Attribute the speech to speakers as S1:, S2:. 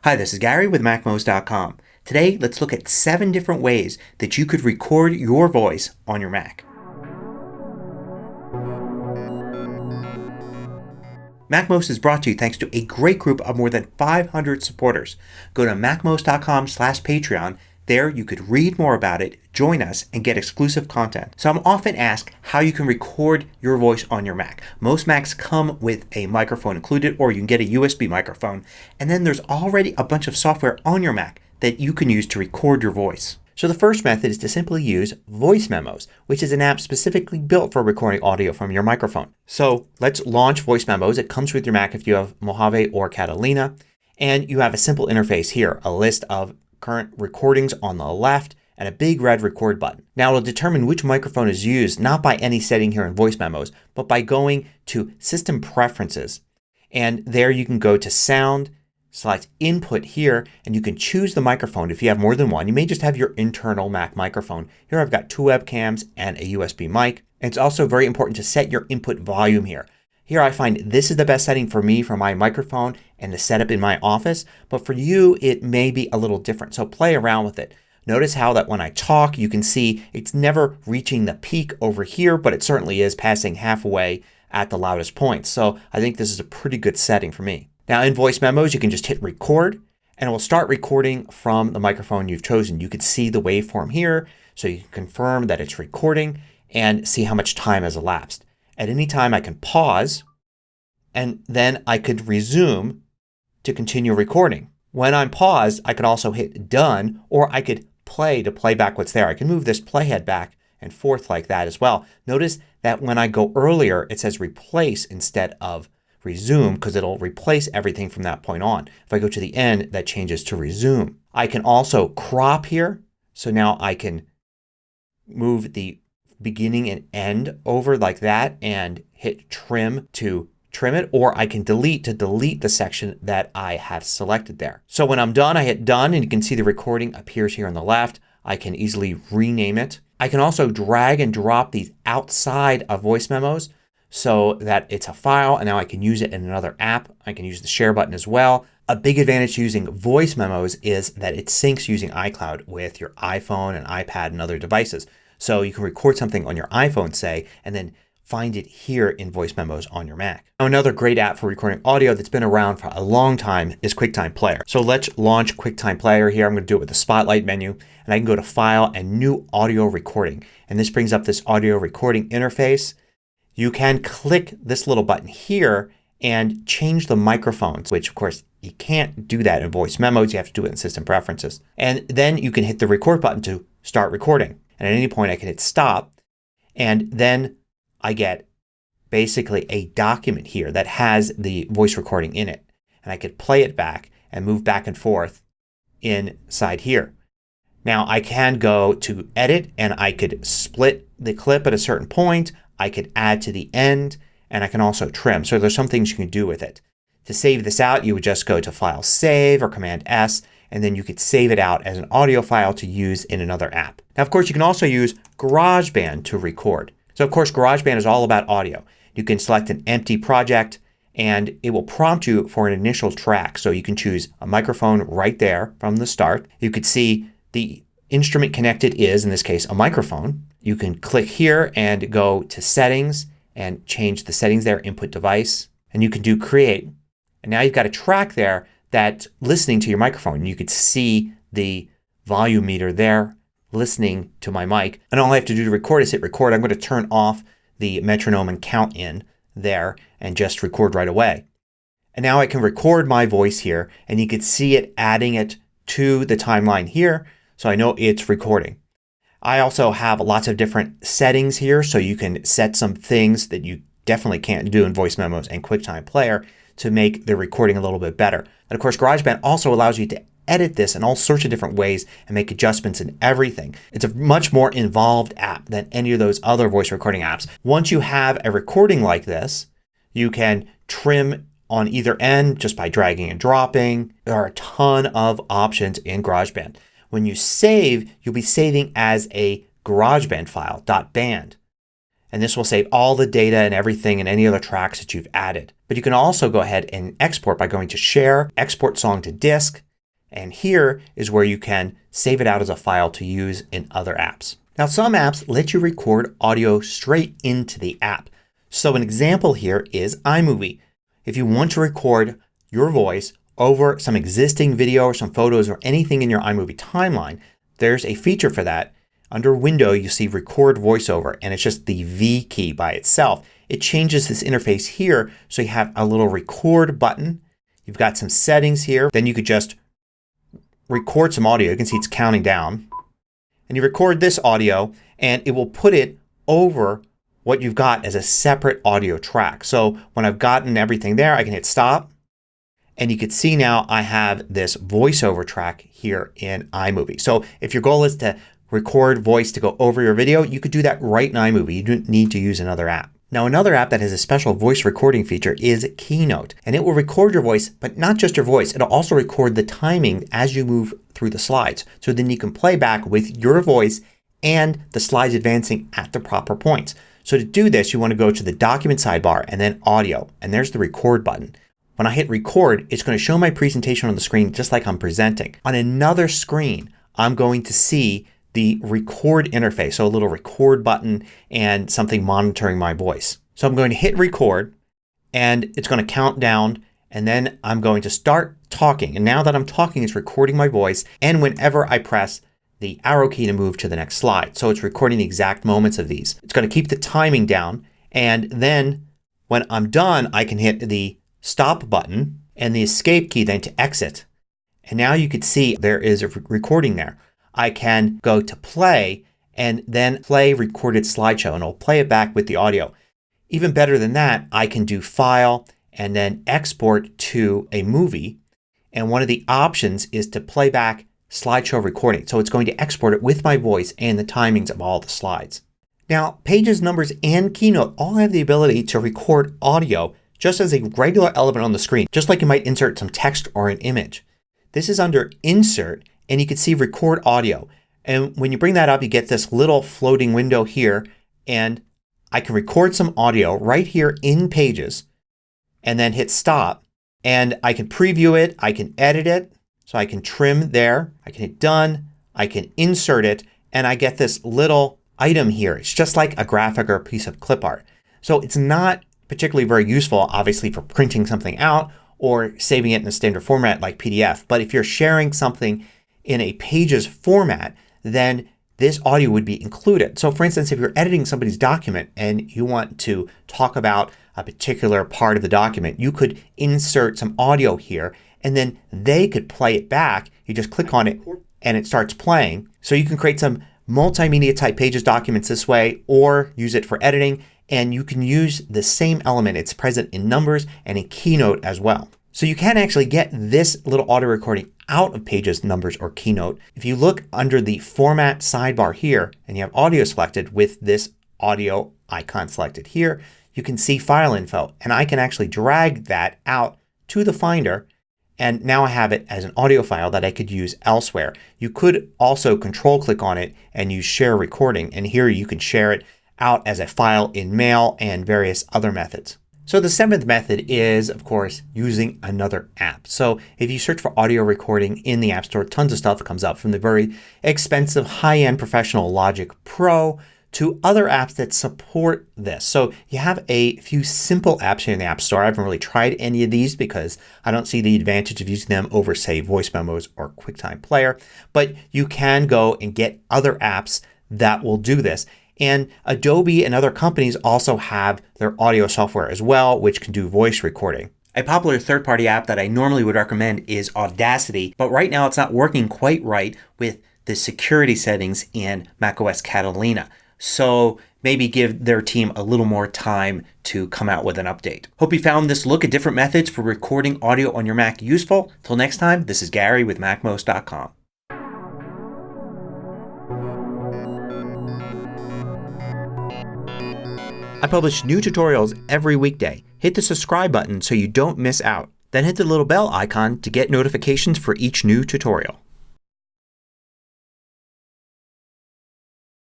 S1: Hi, this is Gary with MacMost.com. Today, let's look at 7 different ways that you could record your voice on your Mac. MacMost is brought to you thanks to a great group of more than 500 supporters. Go to MacMost.com/Patreon. There you could read more about it, join us, and get exclusive content. So I'm often asked how you can record your voice on your Mac. Most Macs come with a microphone included, or you can get a USB microphone. And then there's already a bunch of software on your Mac that you can use to record your voice. So the first method is to simply use Voice Memos, which is an app specifically built for recording audio from your microphone. So let's launch Voice Memos. It comes with your Mac if you have Mojave or Catalina. And you have a simple interface here, a list of current recordings on the left and a big red record button. Now it'll determine which microphone is used not by any setting here in Voice Memos but by going to System Preferences, and there you can go to Sound, select Input here, and you can choose the microphone if you have more than one. You may just have your internal Mac microphone. Here I've got 2 webcams and a USB mic. And it's also very important to set your input volume here. Here I find this is the best setting for me for my microphone and the setup in my office, but for you it may be a little different. So play around with it. Notice how that when I talk you can see it's never reaching the peak over here, but it certainly is passing halfway at the loudest point. So I think this is a pretty good setting for me. Now in Voice Memos you can just hit record and it will start recording from the microphone you've chosen. You can see the waveform here, so you can confirm that it's recording and see how much time has elapsed. At any time I can pause and then I could resume to continue recording. When I'm paused I could also hit done, or I could play to play back what's there. I can move this playhead back and forth like that as well. Notice that when I go earlier it says replace instead of resume because it'll replace everything from that point on. If I go to the end that changes to resume. I can also crop here. So now I can move the beginning and end over like that and hit trim to trim it, or I can delete to delete the section that I have selected there. So when I'm done I hit done and you can see the recording appears here on the left. I can easily rename it. I can also drag and drop these outside of Voice Memos so that it's a file and now I can use it in another app. I can use the share button as well. A big advantage to using Voice Memos is that it syncs using iCloud with your iPhone and iPad and other devices. So you can record something on your iPhone, say, and then find it here in Voice Memos on your Mac. Now another great app for recording audio that's been around for a long time is QuickTime Player. So let's launch QuickTime Player here. I'm going to do it with the Spotlight menu and I can go to File and New Audio Recording. And this brings up this audio recording interface. You can click this little button here and change the microphones, which of course you can't do that in Voice Memos. You have to do it in System Preferences. And then you can hit the record button to start recording. And at any point I can hit stop and then I get basically a document here that has the voice recording in it. And I could play it back and move back and forth inside here. Now I can go to edit and I could split the clip at a certain point. I could add to the end and I can also trim. So there's some things you can do with it. To save this out you would just go to File Save or Command S and then you could save it out as an audio file to use in another app. Now of course you can also use GarageBand to record. So of course GarageBand is all about audio. You can select an empty project and it will prompt you for an initial track. So you can choose a microphone right there from the start. You could see the instrument connected is, in this case, a microphone. You can click here and go to Settings and change the settings there, Input Device. And you can do Create. And now you've got a track there that's listening to your microphone. You could see the volume meter there listening to my mic. And all I have to do to record is hit record. I'm going to turn off the metronome and count in there and just record right away. And now I can record my voice here and you can see it adding it to the timeline here. So I know it's recording. I also have lots of different settings here, so you can set some things that you definitely can't do in Voice Memos and QuickTime Player to make the recording a little bit better. And of course GarageBand also allows you to edit this in all sorts of different ways and make adjustments in everything. It's a much more involved app than any of those other voice recording apps. Once you have a recording like this, you can trim on either end just by dragging and dropping. There are a ton of options in GarageBand. When you save, you'll be saving as a GarageBand file, .band. And this will save all the data and everything and any other tracks that you've added. But you can also go ahead and export by going to Share, Export Song to Disk, And here is where you can save it out as a file to use in other apps. Now some apps let you record audio straight into the app. So an example here is iMovie. If you want to record your voice over some existing video or some photos or anything in your iMovie timeline, there's a feature for that. Under Window you see Record VoiceOver and it's just the V key by itself. It changes this interface here so you have a little record button. You've got some settings here. Then you could just record some audio. You can see it's counting down. And you record this audio and it will put it over what you've got as a separate audio track. So when I've gotten everything there I can hit stop and you can see now I have this voiceover track here in iMovie. So if your goal is to record voice to go over your video, you could do that right in iMovie. You don't need to use another app. Now another app that has a special voice recording feature is Keynote. And it will record your voice, but not just your voice. It'll also record the timing as you move through the slides. So then you can play back with your voice and the slides advancing at the proper points. So to do this you want to go to the document sidebar and then audio. And there's the record button. When I hit record it's going to show my presentation on the screen just like I'm presenting. On another screen I'm going to see the record interface. So a little record button and something monitoring my voice. So I'm going to hit record and it's going to count down and then I'm going to start talking. And now that I'm talking it's recording my voice and whenever I press the arrow key to move to the next slide. So it's recording the exact moments of these. It's going to keep the timing down and then when I'm done I can hit the stop button and the escape key then to exit. And now you can see there is a recording there. I can go to play and then play recorded slideshow and it'll play it back with the audio. Even better than that I can do file and then export to a movie and one of the options is to play back slideshow recording. So it's going to export it with my voice and the timings of all the slides. Now Pages, Numbers, and Keynote all have the ability to record audio just as a regular element on the screen, just like you might insert some text or an image. This is under Insert and you can see Record Audio. And when you bring that up you get this little floating window here and I can record some audio right here in Pages and then hit stop. And I can preview it. I can edit it. So I can trim there. I can hit done. I can insert it and I get this little item here. It's just like a graphic or a piece of clip art. So it's not particularly very useful obviously for printing something out or saving it in a standard format like PDF. But if you're sharing something in a Pages format then this audio would be included. So for instance if you're editing somebody's document and you want to talk about a particular part of the document you could insert some audio here and then they could play it back. You just click on it and it starts playing. So you can create some multimedia type Pages documents this way or use it for editing and you can use the same element. It's present in Numbers and in Keynote as well. So you can actually get this little audio recording out of Pages, Numbers, or Keynote. If you look under the Format sidebar here and you have audio selected with this audio icon selected here, you can see File Info and I can actually drag that out to the Finder and now I have it as an audio file that I could use elsewhere. You could also control click on it and use Share Recording and here you can share it out as a file in Mail and various other methods. So the seventh method is of course using another app. So if you search for audio recording in the App Store tons of stuff comes up from the very expensive high-end professional Logic Pro to other apps that support this. So you have a few simple apps here in the App Store. I haven't really tried any of these because I don't see the advantage of using them over say Voice Memos or QuickTime Player. But you can go and get other apps that will do this. And Adobe and other companies also have their audio software as well which can do voice recording. A popular third-party app that I normally would recommend is Audacity, but right now it's not working quite right with the security settings in macOS Catalina. So maybe give their team a little more time to come out with an update. Hope you found this look at different methods for recording audio on your Mac useful. Till next time, this is Gary with MacMost.com. I publish new tutorials every weekday. Hit the subscribe button so you don't miss out. Then hit the little bell icon to get notifications for each new tutorial.